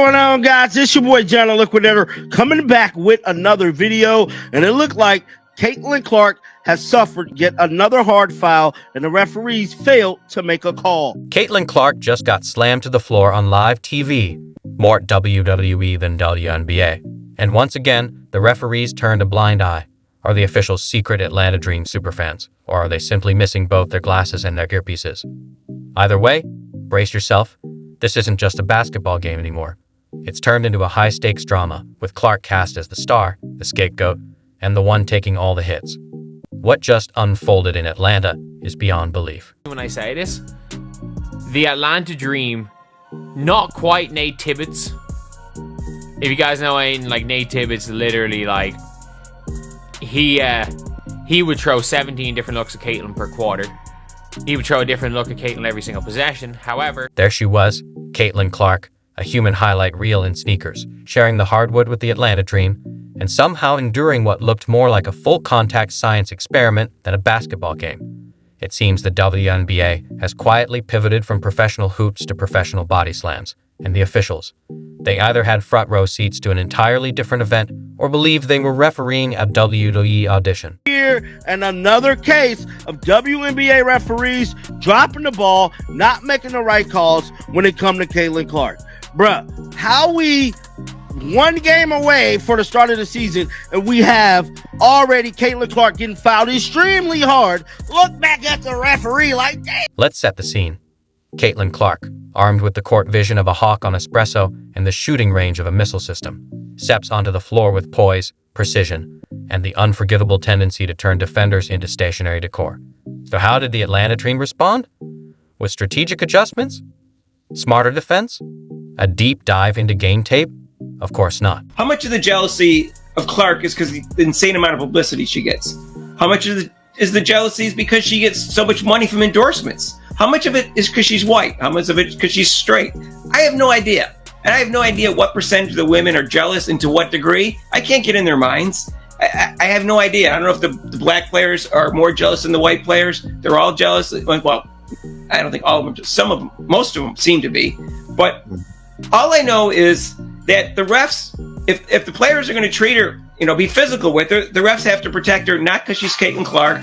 What's going on, guys? It's your boy John the Liquidator coming back with another video, and it looked like Caitlin Clark has suffered yet another hard foul, and the referees failed to make a call. Caitlin Clark just got slammed to the floor on live TV, more WWE than WNBA, and once again, the referees turned a blind eye. Are the officials secret Atlanta Dream superfans, or are they simply missing both their glasses and their earpieces? Either way, brace yourself. This isn't just a basketball game anymore. It's turned into a high-stakes drama, with Clark cast as the star, the scapegoat, and the one taking all the hits. What just unfolded in Atlanta is beyond belief. When I say this, the Atlanta Dream, not quite Nate Tibbetts. If you guys know anything, like Nate Tibbetts, literally like he would throw 17 different looks at Caitlin per quarter. He would throw a different look at Caitlin every single possession. However, there she was, Caitlin Clark, a human highlight reel in sneakers, sharing the hardwood with the Atlanta Dream, and somehow enduring what looked more like a full-contact science experiment than a basketball game. It seems the WNBA has quietly pivoted from professional hoops to professional body slams, and the officials, they either had front-row seats to an entirely different event or believed they were refereeing a WWE audition. Here, and another case of WNBA referees dropping the ball, not making the right calls when it comes to Caitlin Clark. Bruh, how we one game away for the start of the season, and we have already Caitlin Clark getting fouled extremely hard. Look back at the referee like, damn. Let's set the scene. Caitlin Clark, armed with the court vision of a hawk on espresso and the shooting range of a missile system, steps onto the floor with poise, precision, and the unforgivable tendency to turn defenders into stationary decor. So how did the Atlanta Dream respond? With strategic adjustments? Smarter defense? A deep dive into game tape? Of course not. How much of the jealousy of Clark is because the insane amount of publicity she gets? How much of the jealousy is because she gets so much money from endorsements? How much of it is because she's white? How much of it is because she's straight? I have no idea. And I have no idea what percentage of the women are jealous and to what degree. I can't get in their minds. I have no idea. I don't know if the black players are more jealous than the white players. They're all jealous. Well, I don't think all of them. Some of them, most of them seem to be. But all I know is that the refs, if the players are going to treat her, be physical with her, the refs have to protect her, not because she's Caitlin Clark,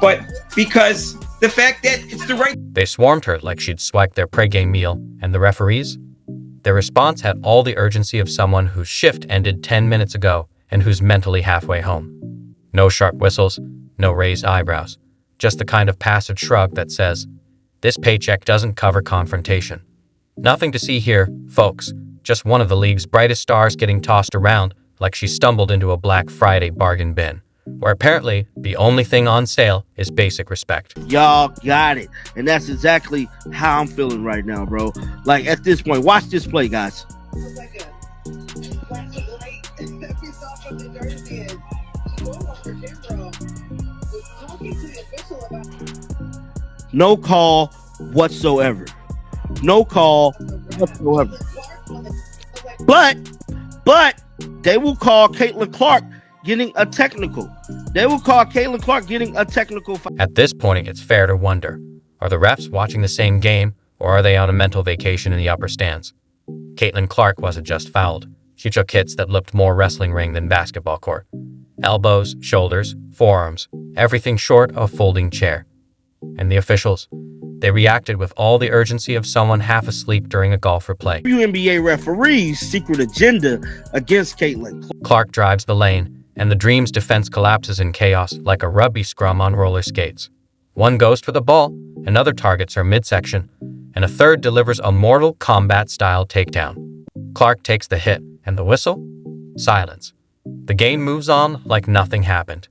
but because the fact that it's the right. They swarmed her like she'd swiped their pregame meal, and the referees? Their response had all the urgency of someone whose shift ended 10 minutes ago and who's mentally halfway home. No sharp whistles, no raised eyebrows, just the kind of passive shrug that says, this paycheck doesn't cover confrontation. Nothing to see here, folks, just one of the league's brightest stars getting tossed around like she stumbled into a Black Friday bargain bin, where apparently the only thing on sale is basic respect. Y'all got it. And that's exactly how I'm feeling right now, bro. Like, at this point, watch this play, guys. No call whatsoever. No call whatsoever. But they will call Caitlin Clark getting a technical. They will call Caitlin Clark getting a technical. At this point, it's fair to wonder, are the refs watching the same game, or are they on a mental vacation in the upper stands? Caitlin Clark wasn't just fouled. She took hits that looked more wrestling ring than basketball court. Elbows, shoulders, forearms, everything short of folding chair. And the officials, they reacted with all the urgency of someone half asleep during a golf replay. WNBA referees' secret agenda against Caitlin. Clark drives the lane, and the Dream's defense collapses in chaos like a rugby scrum on roller skates. One goes for the ball, another targets her midsection, and a third delivers a Mortal Kombat-style takedown. Clark takes the hit, and the whistle? Silence. The game moves on like nothing happened.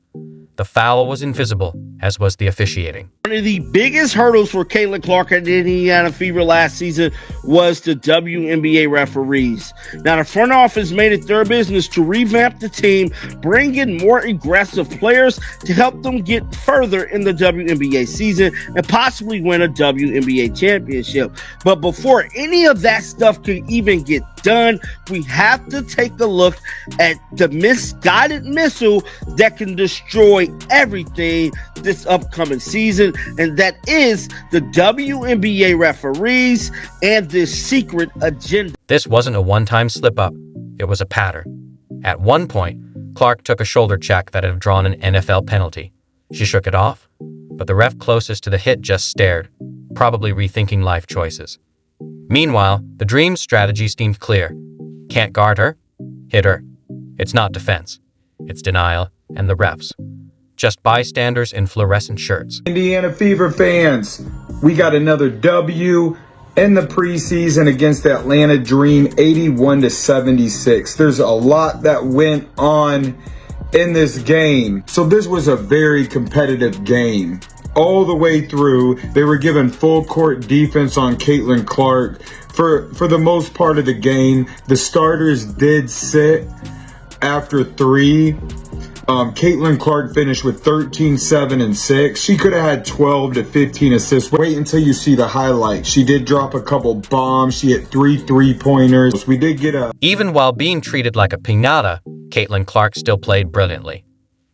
The foul was invisible, as was the officiating. One of the biggest hurdles for Caitlin Clark at the Indiana Fever last season was the WNBA referees. Now, the front office made it their business to revamp the team, bring in more aggressive players to help them get further in the WNBA season and possibly win a WNBA championship. But before any of that stuff could even get done, we have to take a look at the misguided missile that can destroy everything this upcoming season, and that is the WNBA referees and this secret agenda. This wasn't a one-time slip-up. It was a pattern. At one point, Clark took a shoulder check that had drawn an NFL penalty. She shook it off, but the ref closest to the hit just stared, probably rethinking life choices. Meanwhile, the Dream's strategy seemed clear. Can't guard her? Hit her. It's not defense. It's denial and the refs. Just bystanders in fluorescent shirts. Indiana Fever fans, we got another W in the preseason against the Atlanta Dream, 81-76. There's a lot that went on in this game. So this was a very competitive game. All the way through, they were given full court defense on Caitlin Clark. For the most part of the game, the starters did sit after 3. Caitlin Clark finished with 13, 7, and 6. She could have had 12 to 15 assists. Wait until you see the highlights. She did drop a couple bombs. She hit 3 3-pointers. We did get a... Even while being treated like a piñata, Caitlin Clark still played brilliantly.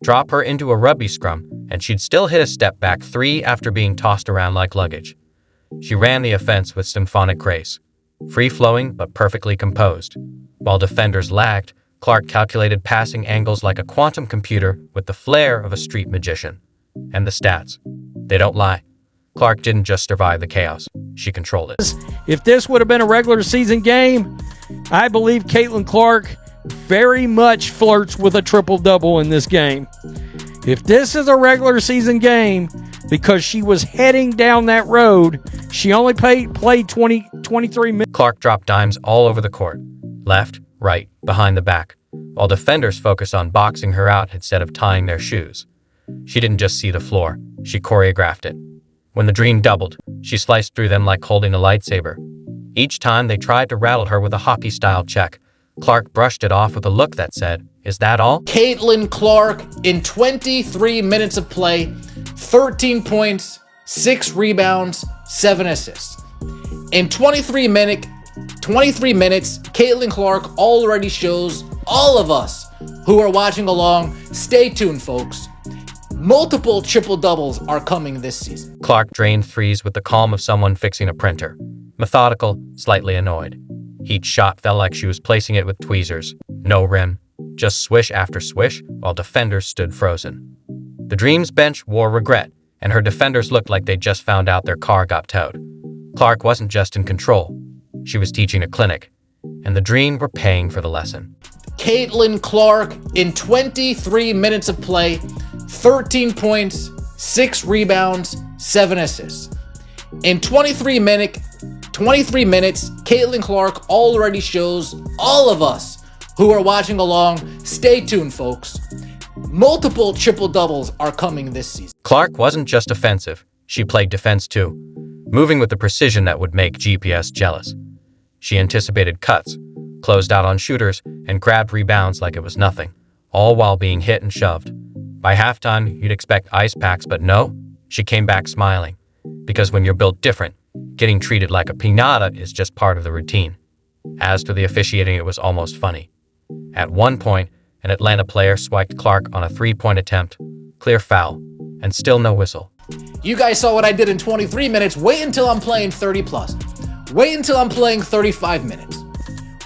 Drop her into a rugby scrum, and she'd still hit a step-back 3 after being tossed around like luggage. She ran the offense with symphonic grace, free-flowing but perfectly composed. While defenders lagged, Clark calculated passing angles like a quantum computer with the flair of a street magician. And the stats. They don't lie. Clark didn't just survive the chaos. She controlled it. If this would have been a regular season game, I believe Caitlin Clark very much flirts with a triple-double in this game. If this is a regular season game, because she was heading down that road, she only played 23 minutes. Clark dropped dimes all over the court. Left, right, behind the back, while defenders focused on boxing her out instead of tying their shoes. She didn't just see the floor, she choreographed it. When the Dream doubled, she sliced through them like holding a lightsaber. Each time they tried to rattle her with a hockey-style check, Clark brushed it off with a look that said, "Is that all?" Caitlin Clark, in 23 minutes of play, 13 points, 6 rebounds, 7 assists. In 23 minutes, Caitlin Clark already shows all of us who are watching along, stay tuned, folks. Multiple triple-doubles are coming this season. Clark drained threes with the calm of someone fixing a printer. Methodical, slightly annoyed. Each shot felt like she was placing it with tweezers. No rim, just swish after swish, while defenders stood frozen. The Dream's bench wore regret, and her defenders looked like they'd just found out their car got towed. Clark wasn't just in control. She was teaching a clinic, and the Dream were paying for the lesson. Caitlin Clark, in 23 minutes of play, 13 points, 6 rebounds, 7 assists. In 23 minutes, Caitlin Clark already shows all of us who are watching along, stay tuned, folks. Multiple triple-doubles are coming this season. Clark wasn't just offensive, she played defense too, moving with the precision that would make GPS jealous. She anticipated cuts, closed out on shooters, and grabbed rebounds like it was nothing, all while being hit and shoved. By halftime, you'd expect ice packs, but no, she came back smiling. Because when you're built different, getting treated like a piñata is just part of the routine. As to the officiating, it was almost funny. At one point, an Atlanta player swiped Clark on a 3-point attempt, clear foul, and still no whistle. You guys saw what I did in 23 minutes. Wait until I'm playing 30 plus. Wait until I'm playing 35 minutes.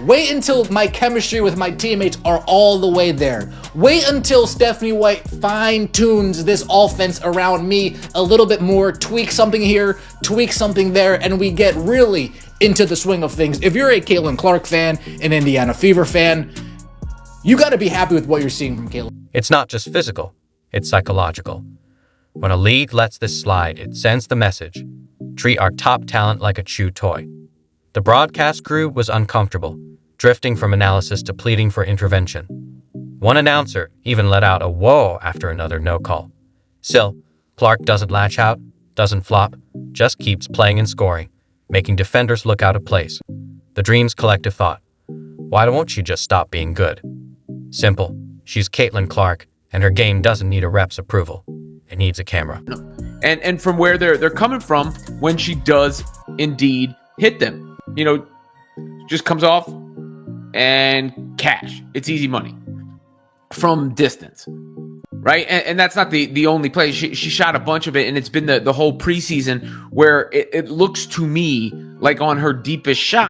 Wait until my chemistry with my teammates are all the way there. Wait until Stephanie White fine-tunes this offense around me a little bit more, tweak something here, tweak something there, and we get really into the swing of things. If you're a Caitlin Clark fan, an Indiana Fever fan, you got to be happy with what you're seeing from Caitlin. It's not just physical, it's psychological. When a league lets this slide, it sends the message: treat our top talent like a chew toy. The broadcast crew was uncomfortable, drifting from analysis to pleading for intervention. One announcer even let out a whoa after another no call. Still, Clark doesn't latch out, doesn't flop, just keeps playing and scoring, making defenders look out of place. The Dream's collective thought: why won't she just stop being good? Simple. She's Caitlin Clark, and her game doesn't need a ref's approval. It needs a camera. And from where they're coming from when she does indeed hit them. You know, just comes off and cash. It's easy money from distance. right? And that's not the only play. She shot a bunch of it, and it's been the whole preseason where it looks to me like on her deepest shot,